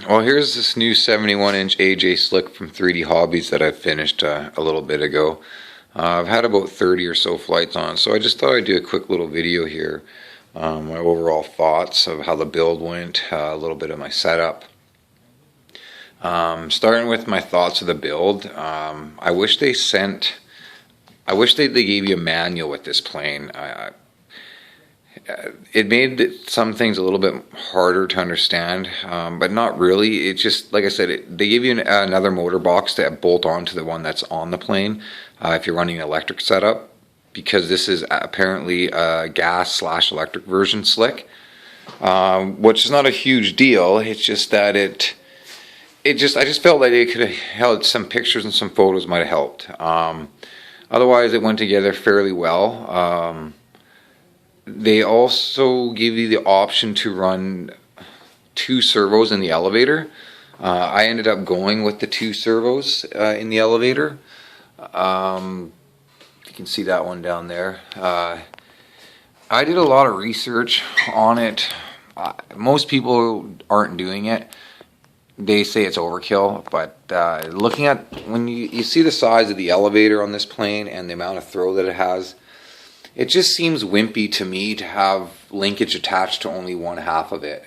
Well, here's this new 71-inch AJ Slick from 3D Hobbies that I finished a little bit ago. I've had about 30 or so flights on, so I just thought I'd do a quick little video here. My overall thoughts of how the build went, a little bit of my setup. Starting with my thoughts of the build, I wish they gave you a manual with this plane. It made some things a little bit harder to understand, but not really. It's just, like I said, they give you another motor box to bolt onto the one that's on the plane if you're running an electric setup, because this is apparently a gas/electric version Slick, which is not a huge deal. It's just that I just felt like it could have held some pictures and some photos might have helped. Otherwise, it went together fairly well. They also give you the option to run 2 servos in the elevator. I ended up going with the 2 servos in the elevator. You can see that one down there. I did a lot of research on it. Most people aren't doing it. They say it's overkill, but looking at when you see the size of the elevator on this plane and the amount of throw that it has, it just seems wimpy to me to have linkage attached to only one half of it.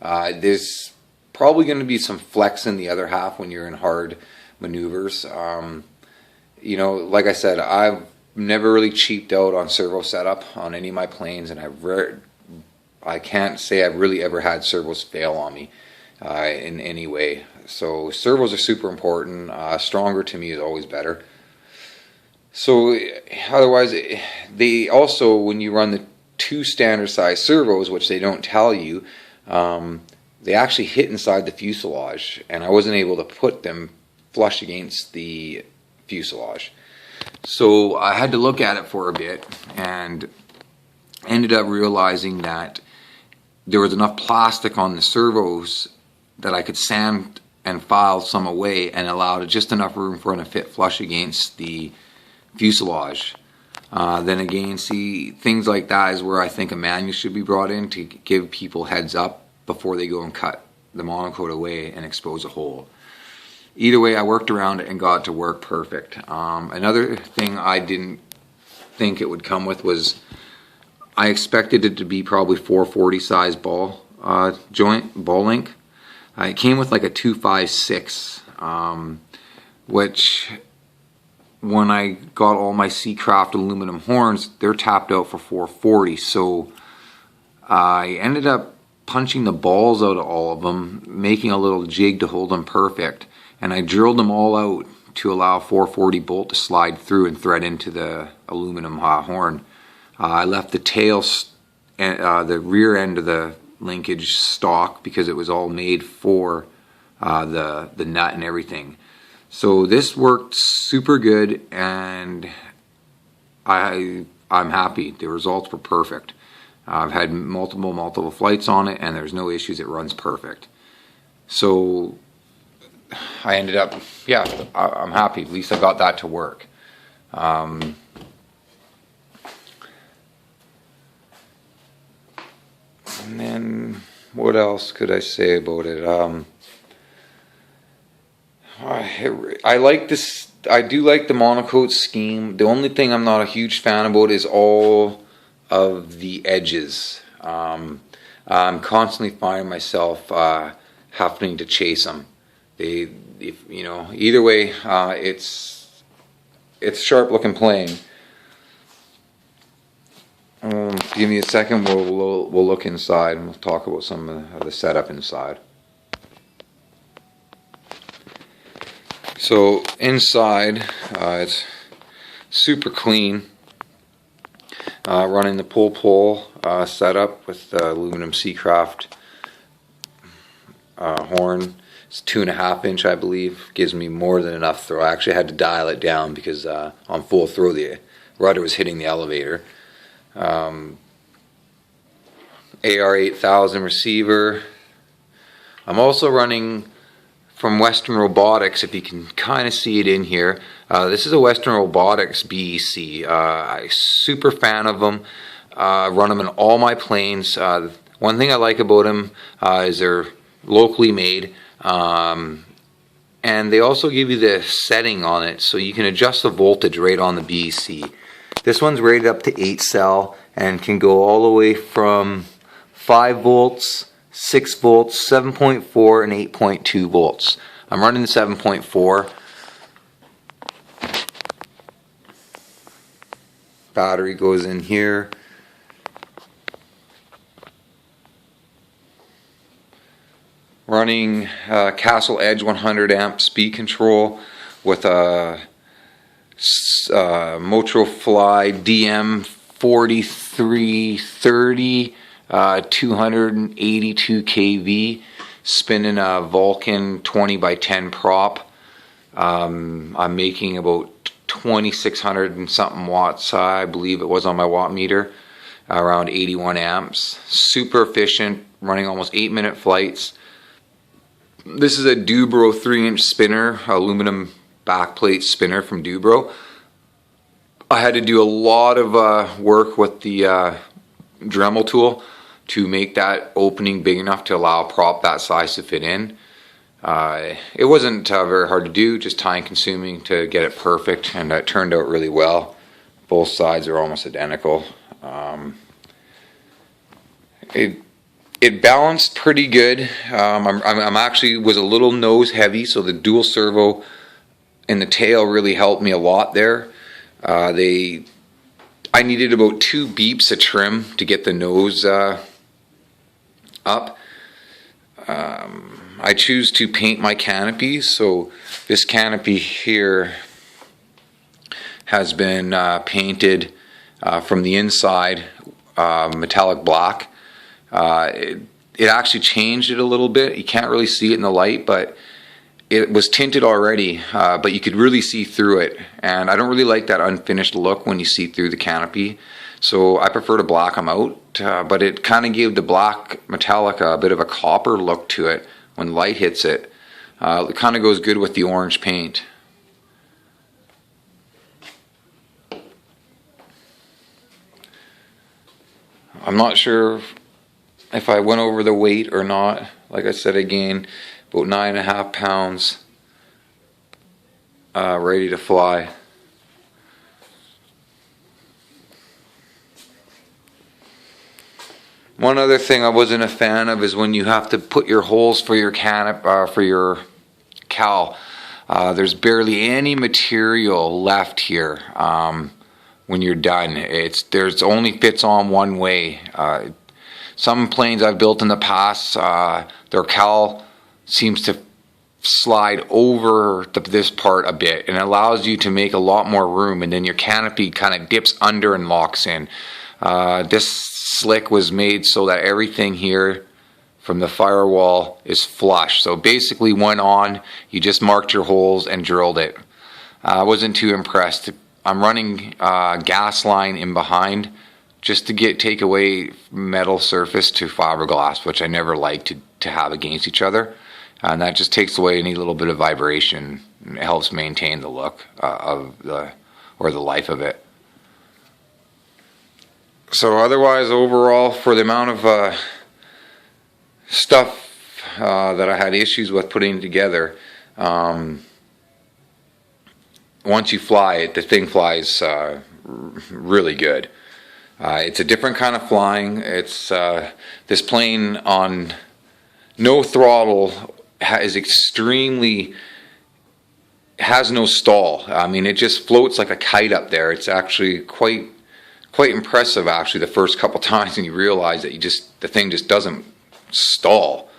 There's probably going to be some flex in the other half when you're in hard maneuvers. You know, like I said, I've never really cheaped out on servo setup on any of my planes, and I can't say I've really ever had servos fail on me in any way. So servos are super important. Stronger to me is always better. So otherwise, they also, when you run the 2 standard size servos, which they don't tell you, they actually hit inside the fuselage, and I wasn't able to put them flush against the fuselage. So I had to look at it for a bit and ended up realizing that there was enough plastic on the servos that I could sand and file some away and allowed just enough room for it to fit flush against the fuselage. Then again, see, things like that is where I think a manual should be brought in to give people heads up before they go and cut the monocoat away and expose a hole. Either way, I worked around it and got it to work perfect. Another thing I didn't think it would come with was I expected it to be probably 440 size ball link. It came with like a 256, which when I got all my Seacraft aluminum horns, they're tapped out for 440. So I ended up punching the balls out of all of them, making a little jig to hold them perfect, and I drilled them all out to allow a 440 bolt to slide through and thread into the aluminum horn. I left the tail and the rear end of the linkage stock because it was all made for the nut and everything. So this worked super good, and I'm happy. The results were perfect. I've had multiple flights on it, and there's no issues. It runs perfect. So I ended up, yeah, I'm happy. At least I got that to work. And then what else could I say about it? I like this. I do like the monocoat scheme. The only thing I'm not a huge fan about is all of the edges. I'm constantly finding myself having to chase them. Either way, it's sharp looking plane. Give me a second. We'll look inside and we'll talk about some of the setup inside. So inside, it's super clean. Running the pull setup with the aluminum Seacraft horn. It's 2.5 inch, I believe. Gives me more than enough throw. I actually had to dial it down because on full throw the rudder was hitting the elevator. AR8000 receiver. I'm also running from Western Robotics, if you can kind of see it in here. This is a Western Robotics BEC. I'm super fan of them. Run them in all my planes. One thing I like about them is they're locally made. And they also give you the setting on it, so you can adjust the voltage right on the BEC. This one's rated up to 8 cell and can go all the way from 5 volts, 6 volts, 7.4, and 8.2 volts. I'm running the 7.4. Battery goes in here. Running Castle Edge 100 amp speed control with a Motrofly DM 4330 282 kV, spinning a Vulcan 20 by 10 prop. I'm making about 2600 and something watts, I believe it was on my watt meter, around 81 amps. Super efficient, running almost 8-minute flights. This is a Dubro 3-inch spinner, aluminum backplate spinner from Dubro. I had to do a lot of work with the Dremel tool to make that opening big enough to allow a prop that size to fit in. It wasn't very hard to do, just time consuming to get it perfect, and it turned out really well. Both sides are almost identical. It balanced pretty good. I'm actually was a little nose heavy, so the dual servo in the tail really helped me a lot there. I needed about 2 beeps of trim to get the nose up. I choose to paint my canopy, so this canopy here has been painted from the inside metallic black. It actually changed it a little bit. You can't really see it in the light, but it was tinted already, but you could really see through it. And I don't really like that unfinished look when you see through the canopy, so I prefer to black them out. But it kind of gave the black metallic a bit of a copper look to it when light hits it. It kind of goes good with the orange paint. I'm not sure if I went over the weight or not. Like I said, again, about 9.5 pounds, ready to fly. One other thing I wasn't a fan of is when you have to put your holes for your for your cowl. There's barely any material left here when you're done. There's only fits on one way. Some planes I've built in the past, their cowl seems to slide over this part a bit, and it allows you to make a lot more room, and then your canopy kind of dips under and locks in. This slick was made so that everything here from the firewall is flush. So basically went on, you just marked your holes and drilled it. I wasn't too impressed. I'm running gas line in behind just to take away metal surface to fiberglass, which I never like to have against each other. And that just takes away any little bit of vibration. It helps maintain the look of the life of it. So otherwise, overall, for the amount of stuff that I had issues with putting together, once you fly it, the thing flies really good. It's a different kind of flying. It's this plane on no throttle has no stall. I mean, it just floats like a kite up there. It's actually quite impressive, actually, the first couple times, and you realize that the thing just doesn't stall.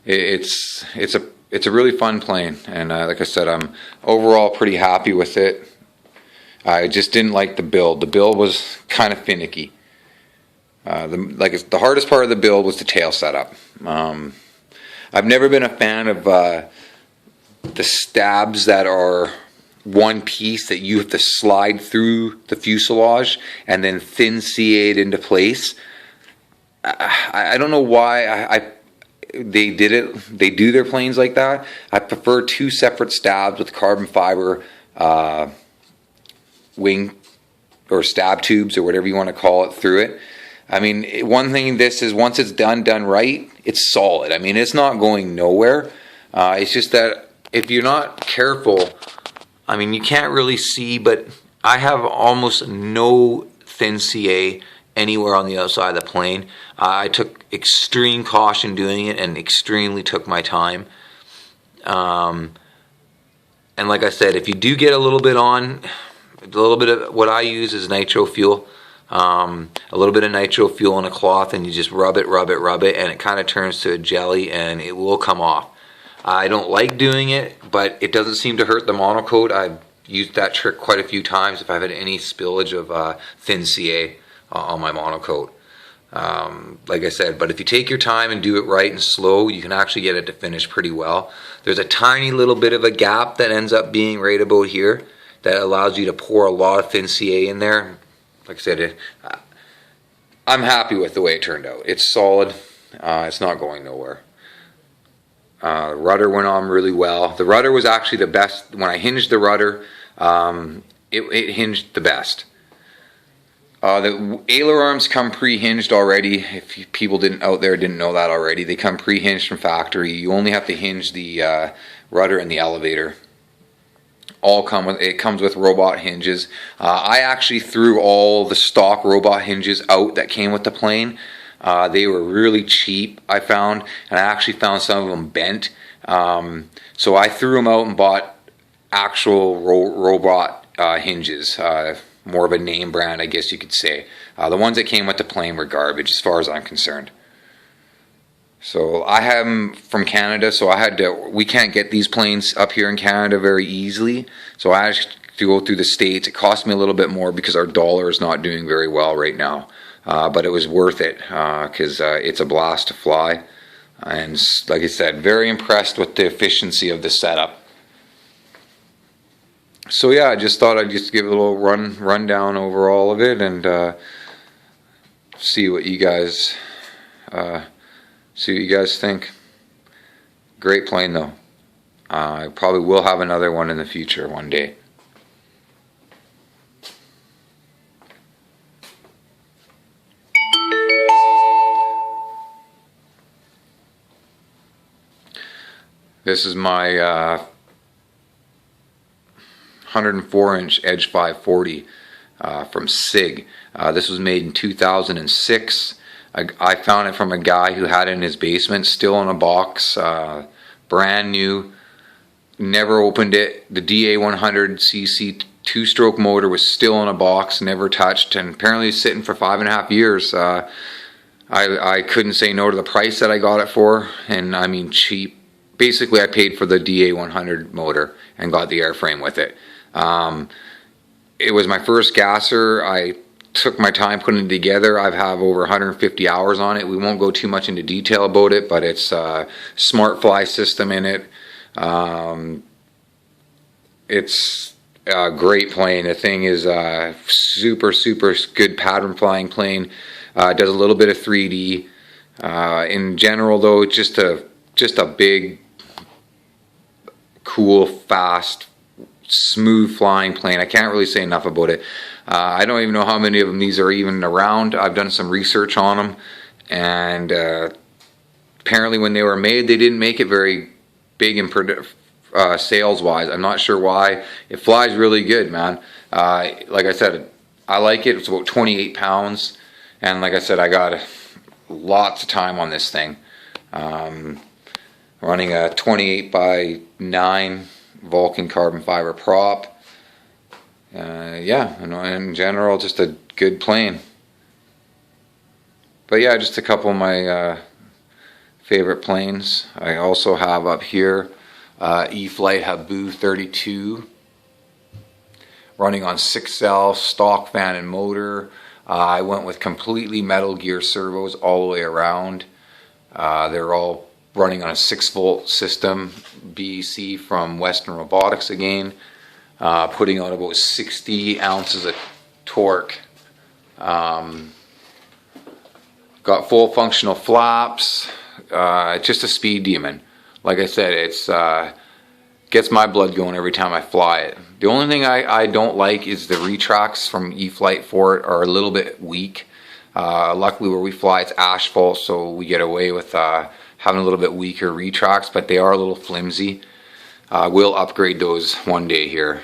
It's a really fun plane, and like I said, I'm overall pretty happy with it. I just didn't like the build. The build was kind of finicky. The hardest part of the build was the tail setup. I've never been a fan of the stabs that are one piece that you have to slide through the fuselage and then thin CA it into place. I don't know why they did it. They do their planes like that. I prefer 2 separate stabs with carbon fiber wing or stab tubes or whatever you want to call it through it. I mean, one thing this is, once it's done right, it's solid. I mean, it's not going nowhere. It's just that if you're not careful, I mean, you can't really see, but I have almost no thin CA anywhere on the outside of the plane. I took extreme caution doing it and extremely took my time. And like I said, if you do get a little bit on, a little bit of what I use is nitro fuel. A little bit of nitro fuel on a cloth, and you just rub it, and it kind of turns to a jelly, and it will come off. I don't like doing it, but it doesn't seem to hurt the monocoat. I've used that trick quite a few times if I've had any spillage of thin CA on my monocoat. Like I said, but if you take your time and do it right and slow, you can actually get it to finish pretty well. There's a tiny little bit of a gap that ends up being right about here that allows you to pour a lot of thin CA in there. Like I said, I'm happy with the way it turned out. It's solid. It's not going nowhere. Rudder went on really well. The rudder was actually the best. When I hinged the rudder, it hinged the best. The ailerons come pre-hinged already. If people out there didn't know that already, they come pre-hinged from factory. You only have to hinge the rudder and the elevator. It comes with robot hinges. I actually threw all the stock robot hinges out that came with the plane. They were really cheap, I found, and I actually found some of them bent. So I threw them out and bought actual robot hinges, more of a name brand, I guess you could say. The ones that came with the plane were garbage as far as I'm concerned. So I have them from Canada, so we can't get these planes up here in Canada very easily. So I had to go through the States. It cost me a little bit more because our dollar is not doing very well right now. But it was worth it because it's a blast to fly. And like I said, very impressed with the efficiency of the setup. So yeah, I just thought I'd just give a little rundown over all of it and see what you guys think. Great plane though. I probably will have another one in the future one day. This is my 104-inch Edge 540 from SIG. This was made in 2006. I found it from a guy who had it in his basement, still in a box, brand new. Never opened it. The DA100cc two-stroke motor was still in a box, never touched, and apparently it's sitting for 5.5 years. I couldn't say no to the price that I got it for, and I mean cheap. Basically, I paid for the DA100 motor and got the airframe with it. It was my first gasser. I took my time putting it together. I have over 150 hours on it. We won't go too much into detail about it, but it's a smart fly system in it. It's a great plane. The thing is a super good pattern flying plane. It does a little bit of 3D. In general, though, it's just a big, cool, fast, smooth flying plane. I can't really say enough about it. I don't even know how many of them these are even around. I've done some research on them, and apparently when they were made, they didn't make it very big in sales wise. I'm not sure why. It flies really good, man. Like I said, I like it. It's about 28 pounds, and like I said, I got lots of time on this thing. Running a 28 by 9 Vulcan carbon fiber prop. Yeah, in general, just a good plane. But yeah, just a couple of my favorite planes. I also have up here E-flite Habu 32, running on 6L stock fan and motor. I went with completely Metal Gear servos all the way around. They're all running on a 6-volt system, BEC from Western Robotics again, putting out about 60 ounces of torque. Got full functional flaps. Just a speed demon. Like I said, it's gets my blood going every time I fly it. The only thing I don't like is the retracts from E-flite for it are a little bit weak. Luckily where we fly it's asphalt, so we get away with having a little bit weaker retracts, but they are a little flimsy. We'll upgrade those one day here.